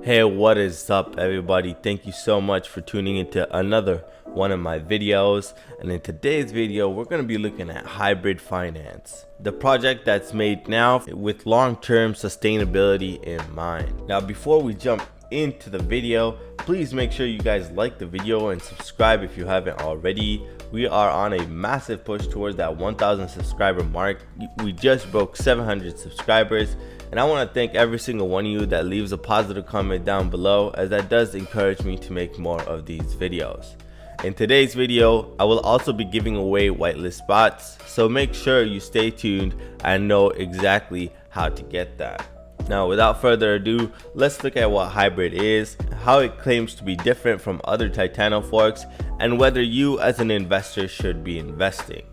Hey, what is up everybody? Thank you so much for tuning into another one of my videos. And in today's video, we're going to be looking at hybrid finance, the project that's made now with long-term sustainability in mind. Now, before we jump into the video, please make sure you guys like the video and subscribe if you haven't already. We are on a massive push towards that 1,000 subscriber mark. We just broke 700 subscribers, and I want to thank every single one of you that leaves a positive comment down below, as that does encourage me to make more of these videos. In today's video, I will also be giving away whitelist spots, so make sure you stay tuned and know exactly how to get that. Now, without further ado, let's look at what hybrid is, how it claims to be different from other Titano forks, and whether you as an investor should be investing.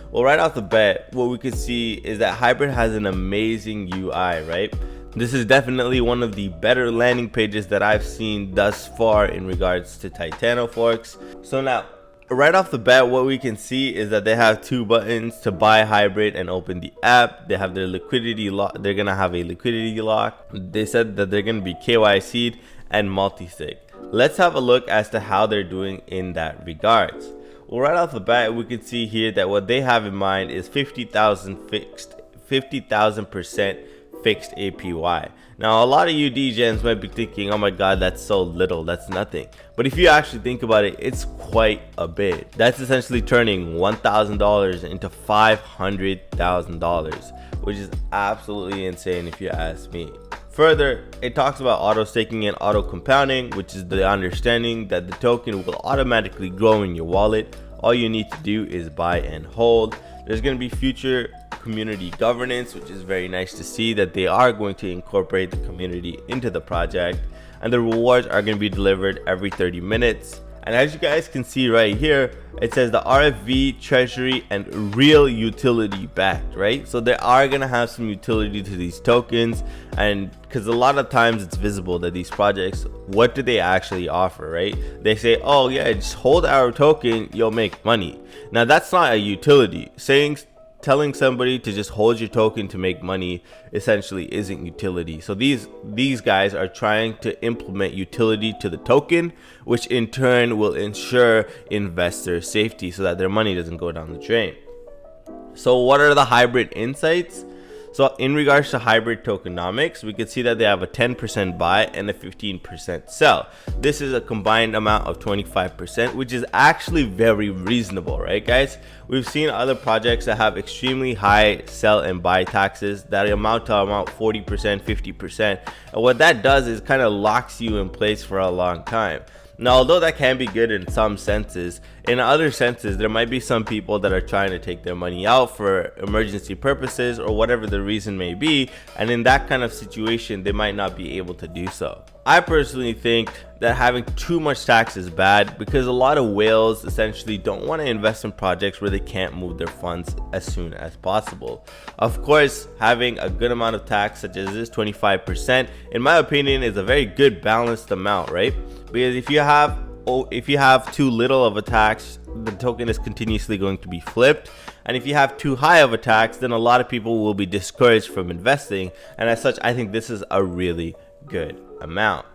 Well, right off the bat, what we can see is that hybrid has an amazing UI, right? This is definitely one of the better landing pages that I've seen thus far in regards to Titano forks. So now, right off the bat, what we can see is that they have two buttons to buy hybrid and open the app. They have their liquidity lock. They're gonna have a liquidity lock. They said that they're gonna be KYC'd and multi-sig. Let's have a look as to how they're doing in that regards. Well, right off the bat, we can see here that what they have in mind is 50,000% fixed APY. Now, a lot of you Degens might be thinking, oh my god, that's so little, that's nothing. But if you actually think about it, it's quite a bit. That's essentially turning $1,000 into $500,000, which is absolutely insane if you ask me. Further, it talks about auto staking and auto compounding, which is the understanding that the token will automatically grow in your wallet. All you need to do is buy and hold. There's going to be future community governance, which is very nice to see that they are going to incorporate the community into the project, and the rewards are going to be delivered every 30 minutes. And as you guys can see right here, it says the RFV, treasury, and real utility backed, right? So they are going to have some utility to these tokens, and because a lot of times it's visible that these projects, what do they actually offer, right? They say, oh yeah, just hold our token, you'll make money. Now that's not a utility. Telling somebody to just hold your token to make money essentially isn't utility. So these guys are trying to implement utility to the token, which in turn will ensure investor safety so that their money doesn't go down the drain. So what are the hybrid insights? So in regards to hybrid tokenomics, we can see that they have a 10% buy and a 15% sell. This is a combined amount of 25%, which is actually very reasonable, right guys? We've seen other projects that have extremely high sell and buy taxes that amount to 40%, 50%. And what that does is kind of locks you in place for a long time. Now, although that can be good in some senses, in other senses, there might be some people that are trying to take their money out for emergency purposes or whatever the reason may be, and in that kind of situation, they might not be able to do so. I personally think that having too much tax is bad because a lot of whales essentially don't want to invest in projects where they can't move their funds as soon as possible. Of course, having a good amount of tax such as this 25%, in my opinion, is a very good balanced amount, right? Because if you have too little of a tax, the token is continuously going to be flipped, and if you have too high of a tax, then a lot of people will be discouraged from investing, and as such, I think this is a really good amount.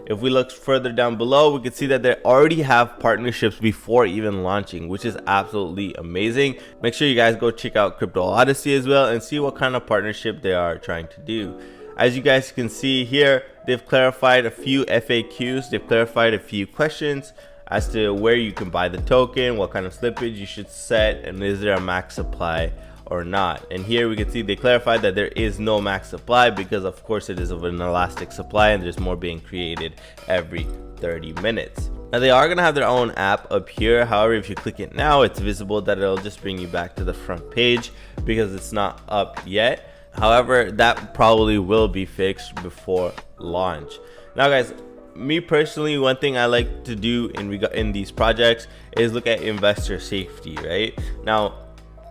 If we look further down below, we can see that they already have partnerships before even launching, which is absolutely amazing. Make sure you guys go check out Crypto Odyssey as well and see what kind of partnership they are trying to do. As you guys can see here, they've clarified a few FAQs, they've clarified a few questions as to where you can buy the token, what kind of slippage you should set, and is there a max supply or not. And here we can see they clarified that there is no max supply because of course it is of an elastic supply and there's more being created every 30 minutes. Now they are going to have their own app up here. However, if you click it now, it's visible that it'll just bring you back to the front page because it's not up yet. However, that probably will be fixed before launch. Now guys, me personally, one thing I like to do in these projects is look at investor safety, right? Now,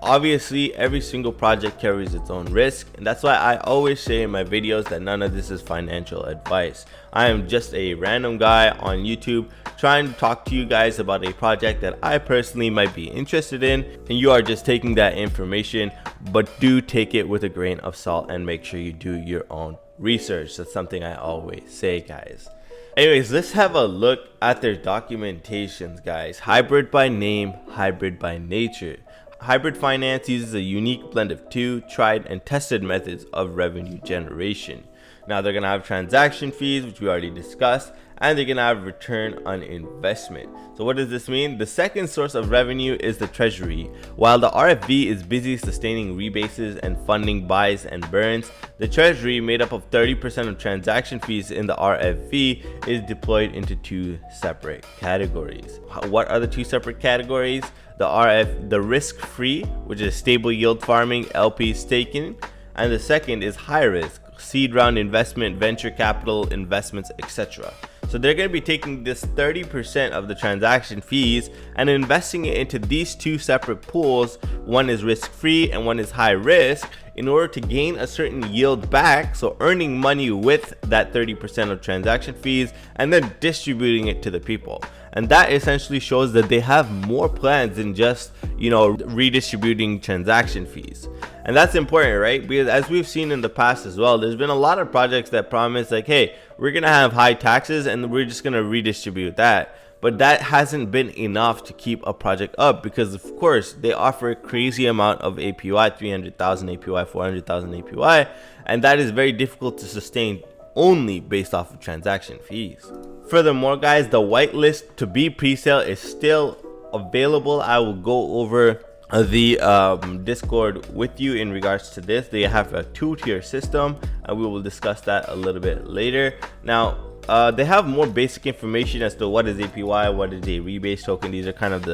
obviously, every single project carries its own risk, and that's why I always say in my videos that none of this is financial advice. I am just a random guy on YouTube trying to talk to you guys about a project that I personally might be interested in, and you are just taking that information, but do take it with a grain of salt and make sure you do your own research. That's something I always say, guys. Anyways, let's have a look at their documentations, guys. Hybrid by name, hybrid by nature. Hybrid finance uses a unique blend of two tried and tested methods of revenue generation. Now they're going to have transaction fees, which we already discussed, and they're going to have return on investment. So what does this mean? The second source of revenue is the treasury. While the RFV is busy sustaining rebases and funding buys and burns, the treasury, made up of 30% of transaction fees in the RFV, is deployed into two separate categories. What are the two separate categories? The risk-free, which is stable yield farming, LP staking, and the second is high risk, seed round investment, venture capital investments, etc. So they're going to be taking this 30% of the transaction fees and investing it into these two separate pools. One is risk-free and one is high risk, in order to gain a certain yield back, so earning money with that 30% of transaction fees and then distributing it to the people. And that essentially shows that they have more plans than just, redistributing transaction fees. And that's important, right? Because as we've seen in the past as well, there's been a lot of projects that promise like, hey, we're gonna have high taxes and we're just gonna redistribute that. But that hasn't been enough to keep a project up, because of course they offer a crazy amount of APY, 300,000 APY, 400,000 APY, and that is very difficult to sustain only based off of transaction fees. Furthermore, guys, the whitelist to be pre-sale is still available. I will go over the Discord with you in regards to this. They have a two-tier system and we will discuss that a little bit later. Now they have more basic information as to what is APY, what is a rebase token. These are kind of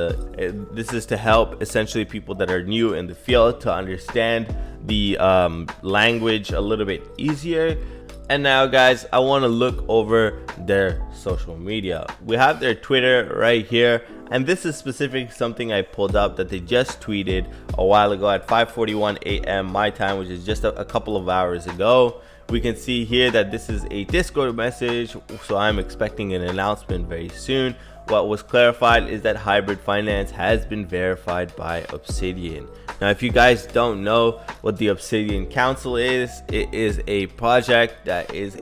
this is to help essentially people that are new in the field to understand the language a little bit easier. And now, guys, I want to look over their social media. We have their Twitter right here, and this is specifically something I pulled up that they just tweeted a while ago at 5:41 a.m. my time, which is just a couple of hours ago. We can see here that this is a Discord message, so I'm expecting an announcement very soon. What was clarified is that hybrid finance has been verified by Obsidian. Now, if you guys don't know what the Obsidian Council is, it is a project that is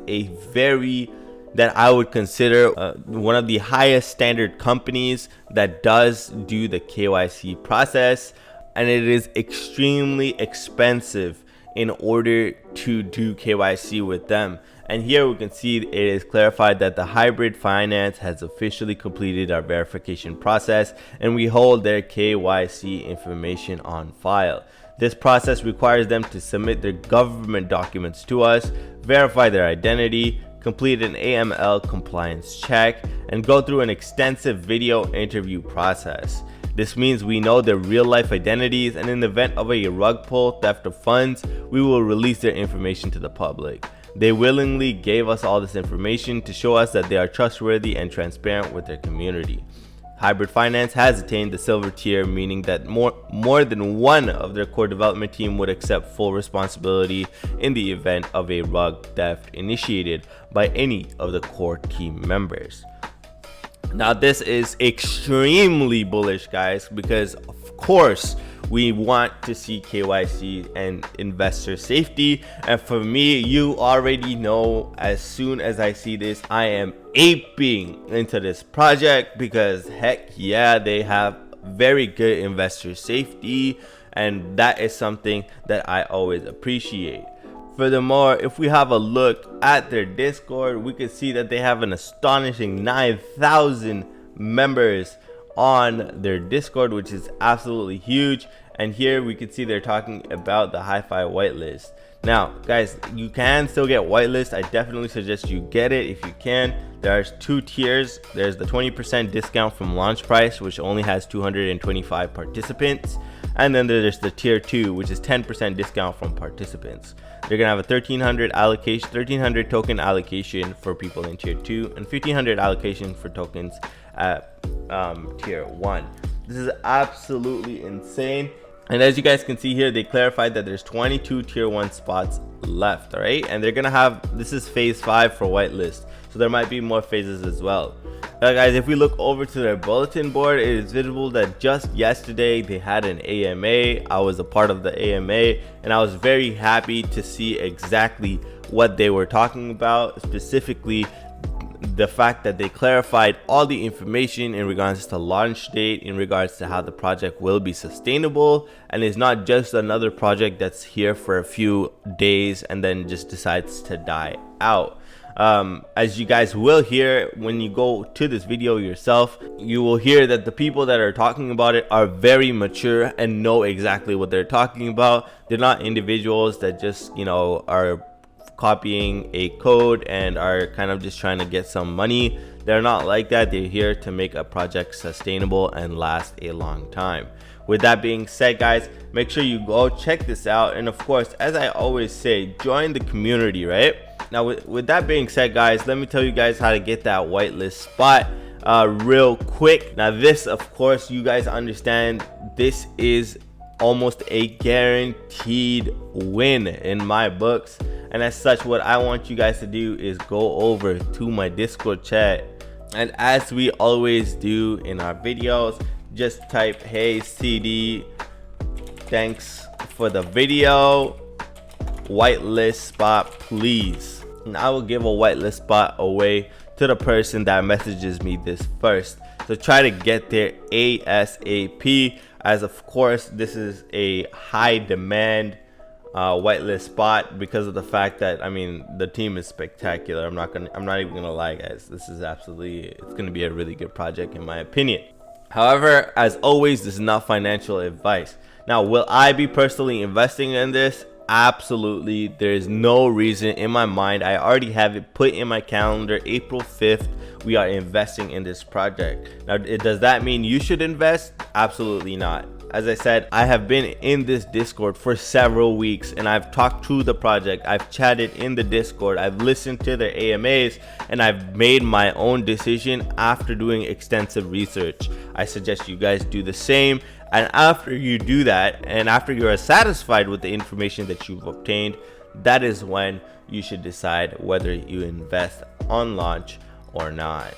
that I would consider one of the highest standard companies that does do the KYC process, and it is extremely expensive in order to do KYC with them. And here we can see it is clarified that the hybrid finance has officially completed our verification process and we hold their KYC information on file. This process requires them to submit their government documents to us, verify their identity, complete an AML compliance check, and go through an extensive video interview process. This means we know their real life identities, and in the event of a rug pull, theft of funds, we will release their information to the public. They willingly gave us all this information to show us that they are trustworthy and transparent with their community. Hybrid Finance has attained the silver tier, meaning that more than one of their core development team would accept full responsibility in the event of a rug theft initiated by any of the core team members. Now, this is extremely bullish, guys, because of course we want to see KYC and investor safety. And for me, you already know, as soon as I see this, I am aping into this project, because heck yeah, they have very good investor safety, and that is something that I always appreciate. Furthermore, if we have a look at their Discord, we can see that they have an astonishing 9,000 members on their Discord, which is absolutely huge. And here we can see they're talking about the hi-fi whitelist. Now, guys, you can still get whitelist. I definitely suggest you get it if you can. There's two tiers. There's the 20% discount from launch price, which only has 225 participants. And then there's the tier 2, which is 10% discount from participants. They're gonna have a 1300 token allocation for people in tier 2 and 1500 allocation for tokens at tier 1. This is absolutely insane. And as you guys can see here, they clarified that there's 22 tier 1 spots left. All right, and they're gonna have, this is phase 5 for whitelist, so there might be more phases as well. Now, guys, if we look over to their bulletin board, it is visible that just yesterday they had an AMA. I was a part of the AMA, and I was very happy to see exactly what they were talking about, specifically the fact that they clarified all the information in regards to launch date, in regards to how the project will be sustainable, and is not just another project that's here for a few days and then just decides to die out. As you guys will hear when you go to this video yourself, you will hear that the people that are talking about it are very mature and know exactly what they're talking about. They're not individuals that just, you know, are copying a code and are kind of just trying to get some money. They're not like that. They're here to make a project sustainable and last a long time. With that being said, guys, make sure you go check this out, and of course, as I always say, join the community, right? Now with that being said, guys, let me tell you guys how to get that whitelist spot real quick. Now this, of course, you guys understand, this is almost a guaranteed win in my books, and as such, what I want you guys to do is go over to my Discord chat, and as we always do in our videos, just type, "Hey CD, thanks for the video, whitelist spot please," and I will give a whitelist spot away to the person that messages me this first. So try to get there ASAP, as of course this is a high demand whitelist spot because of the fact that, I mean, the team is spectacular. I'm not even gonna lie, guys. This is it's gonna be a really good project in my opinion. However, as always, this is not financial advice. Now, will I be personally investing in this? Absolutely. There is no reason in my mind. I already have it put in my calendar. April 5th, we are investing in this project. Now, does that mean you should invest? Absolutely not. As I said, I have been in this Discord for several weeks, and I've talked through the project. I've chatted in the Discord. I've listened to their AMAs, and I've made my own decision after doing extensive research. I suggest you guys do the same. And after you do that, and after you are satisfied with the information that you've obtained, that is when you should decide whether you invest on launch or not.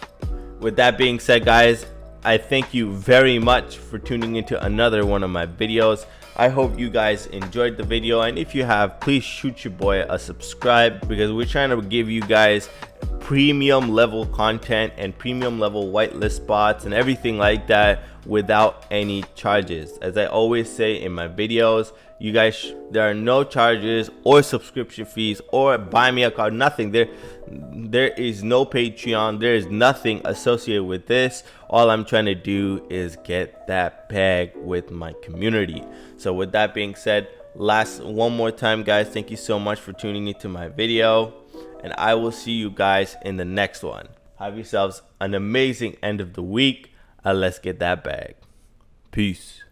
With that being said, guys, I thank you very much for tuning into another one of my videos. I hope you guys enjoyed the video, and if you have, please shoot your boy a subscribe, because we're trying to give you guys premium level content and premium level whitelist spots and everything like that without any charges. As I always say in my videos, you guys, there are no charges or subscription fees or buy me a card, nothing. There is no Patreon, there is nothing associated with this. All I'm trying to do is get that bag with my community. So with that being said, one more time, guys, thank you so much for tuning into my video, and I will see you guys in the next one. Have yourselves an amazing end of the week, and let's get that bag. Peace.